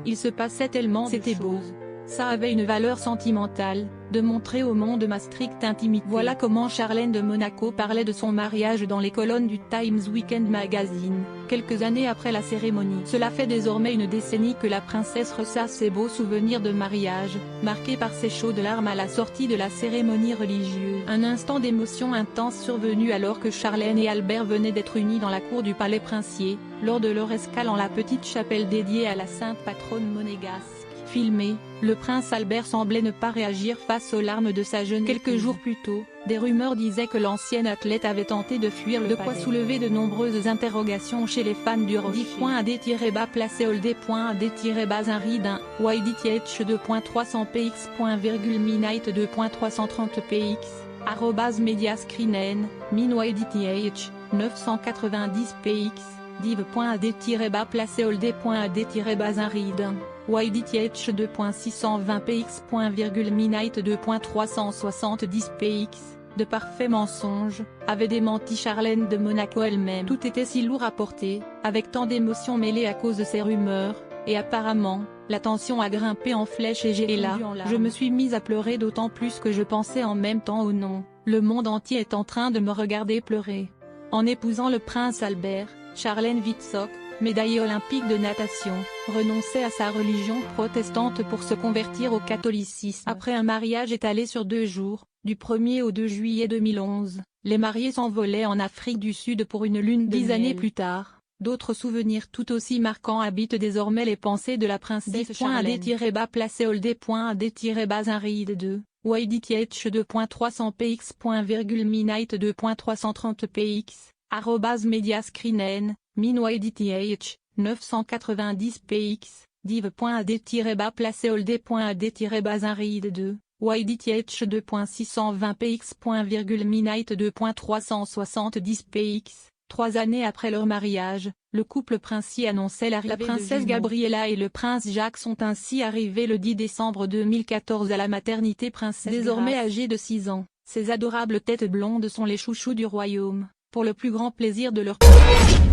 Il se passait tellement c'était beau. Ça avait une valeur sentimentale, de montrer au monde ma stricte intimité. Voilà comment Charlène de Monaco parlait de son mariage dans les colonnes du Times Weekend Magazine, quelques années après la cérémonie. Cela fait désormais une décennie que la princesse ressasse ses beaux souvenirs de mariage, marqués par ses chaudes larmes à la sortie de la cérémonie religieuse. Un instant d'émotion intense survenu alors que Charlène et Albert venaient d'être unis dans la cour du palais princier, lors de leur escale en la petite chapelle dédiée à la sainte patronne monégasque. Filmé, le prince Albert semblait ne pas réagir face aux larmes de sa jeune épouse. Quelques jours plus tôt, des rumeurs disaient que l'ancienne athlète avait tenté de fuir de quoi soulever de nombreuses interrogations chez les fans du rocher. Placé Oldé.ad-Bazin-Reed 1, YDTH 2.300px. Midnight 2.330px, @mediascreen min YDTH, 990px, div.ad-placé Oldé.ad-Bazin-Reed 1. YDTH 2.620px. Midnight 2.370px, de parfaits mensonges, avait démenti Charlène de Monaco elle-même. Tout était si lourd à porter, avec tant d'émotions mêlées à cause de ces rumeurs, et apparemment, la tension a grimpé en flèche et je me suis mise à pleurer d'autant plus que je pensais en même temps oh non, le monde entier est en train de me regarder pleurer. En épousant le prince Albert, Charlène Witzok, médaillée olympique de natation, renonçait à sa religion protestante pour se convertir au catholicisme. Après un mariage étalé sur 2 jours, du 1er au 2 juillet 2011, les mariés s'envolaient en Afrique du Sud pour une lune de miel. 10 années plus tard, d'autres souvenirs tout aussi marquants habitent désormais les pensées de la princesse Charlène. Placé Oldé.ad-Bazin-Reed 2, YDTH 2.300px. Midnight 2.330px, @mediascreen min YDTH, 990px, div.ad-placé Oldé.ad-Bazin-Reed 2, YDTH 2.620px. Midnight 2.370px. 3 années après leur mariage, le couple princier annonçait l'arrivée de la princesse Gabriella et le prince Jacques sont ainsi arrivés le 10 décembre 2014 à la maternité princesse désormais âgée de 6 ans. Ces adorables têtes blondes sont les chouchous du royaume, pour le plus grand plaisir de leur couple.